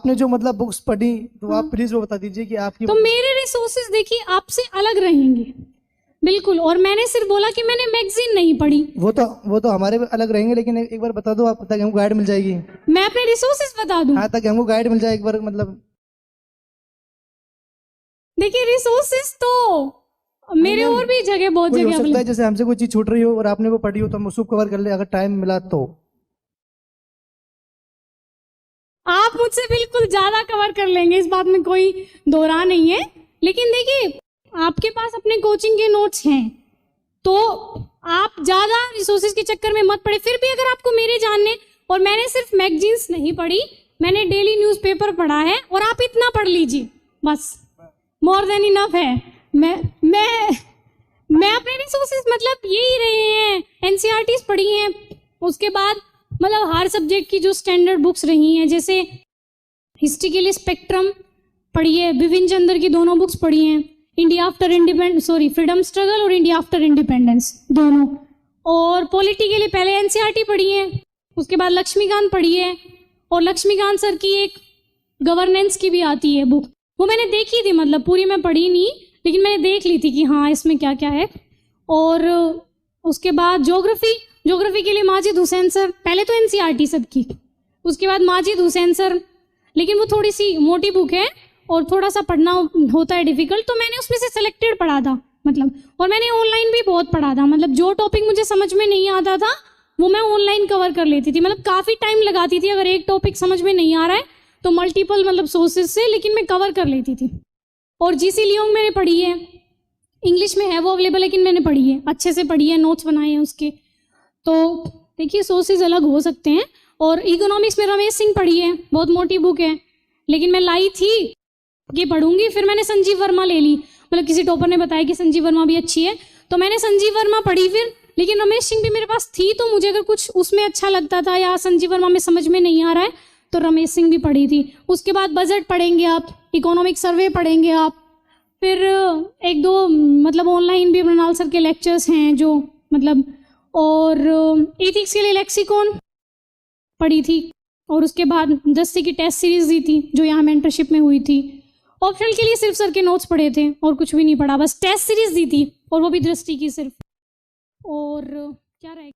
आपने जो मतलब बुक्स पढ़ी तो आप प्लीज वो बता दीजिए कि आपकी। तो मेरे रिसोर्सेज देखिए आपसे अलग रहेंगे बिल्कुल, और मैंने सिर्फ बोला कि मैंने मैगजीन नहीं पढ़ी। वो तो हमारे भी अलग रहेंगे, लेकिन एक बार बता दो आप, ताकि हमको गाइड मिल जाएगी। मैं अपने रिसोर्सेज बता दूं? हाँ, ताकि हमको गाइड मिल जाए एक बार, मतलब। देखिए रिसोर्सेज तो मेरे और भी जगह बहुत कोई हो जगह सकता है जैसे हमसे कोई चीज छूट रही हो और आपने वो पढ़ी हो तो हम उसको कवर कर ले अगर टाइम मिला तो। आप मुझसे बिल्कुल ज्यादा कवर कर लेंगे, इस बात में कोई दो राह नहीं है। लेकिन देखिए आपके पास अपने कोचिंग के नोट्स हैं तो आप ज्यादा रिसोर्सेज के चक्कर में मत पड़े। फिर भी अगर आपको मेरे जानने, और मैंने सिर्फ मैगजीन्स नहीं पढ़ी, मैंने डेली न्यूज़पेपर पढ़ा है, और आप इतना पढ़ लीजिए बस, मोर देन इनफ है। मैं अपने रिसोर्सेज मतलब यही रहे हैं, एनसीईआरटीज पढ़ी हैं, उसके बाद मतलब हर सब्जेक्ट की जो स्टैंडर्ड बुक्स रही हैं, जैसे हिस्ट्री के लिए स्पेक्ट्रम पढ़ी है, बिपिन चंद्र की दोनों बुक्स पढ़ी हैं, इंडिया आफ्टर फ्रीडम स्ट्रगल और इंडिया आफ्टर इंडिपेंडेंस दोनों, और पॉलिटी के लिए पहले एनसीईआरटी पढ़ी है, उसके बाद लक्ष्मीकांत पढ़ी है, और लक्ष्मीकांत सर की एक गवर्नेंस की भी आती है बुक, वो मैंने देखी थी, मतलब पूरी मैं पढ़ी नहीं लेकिन मैंने देख ली थी कि हाँ इसमें क्या क्या है। और उसके बाद ज्योग्राफी के लिए माजिद हुसैन सर, पहले तो एनसीईआरटी सबकी, उसके बाद माजिद हुसैन सर, लेकिन वो थोड़ी सी मोटी बुक है और थोड़ा सा पढ़ना होता है डिफिकल्ट, तो मैंने उसमें से सेलेक्टेड पढ़ा था मतलब, और मैंने ऑनलाइन भी बहुत पढ़ा था, मतलब जो टॉपिक मुझे समझ में नहीं आता था वो मैं ऑनलाइन कवर कर लेती थी, मतलब काफ़ी टाइम लगाती थी, अगर एक टॉपिक समझ में नहीं आ रहा है तो मल्टीपल मतलब सोर्सेज से, लेकिन मैं कवर कर लेती थी। और जीसी लियोंग मैंने पढ़ी है, इंग्लिश में है वो अवेलेबल, लेकिन मैंने पढ़ी है, अच्छे से पढ़ी है, नोट्स बनाए हैं उसके। तो देखिए सोर्सेज अलग हो सकते हैं। और इकोनॉमिक्स में रमेश सिंह पढ़ी है, बहुत मोटी बुक है, लेकिन मैं लाई थी कि पढ़ूंगी, फिर मैंने संजीव वर्मा ले ली, मतलब किसी टॉपर ने बताया कि संजीव वर्मा भी अच्छी है तो मैंने संजीव वर्मा पढ़ी फिर, लेकिन रमेश सिंह भी मेरे पास थी, तो मुझे अगर कुछ उसमें अच्छा लगता था या संजीव वर्मा में समझ में नहीं आ रहा है तो रमेश सिंह भी पढ़ी थी। उसके बाद बजट पढ़ेंगे आप, इकोनॉमिक सर्वे पढ़ेंगे आप, फिर एक दो मतलब ऑनलाइन भी मृणाल सर के लेक्चर्स हैं जो मतलब, और एथिक्स के लिए लेक्सिकॉन पढ़ी थी, और उसके बाद दृष्टि की टेस्ट सीरीज दी थी जो यहाँ मेंटरशिप में हुई थी। ऑप्शनल के लिए सिर्फ सर के नोट्स पढ़े थे और कुछ भी नहीं पढ़ा, बस टेस्ट सीरीज दी थी और वो भी दृष्टि की सिर्फ। और क्या रहे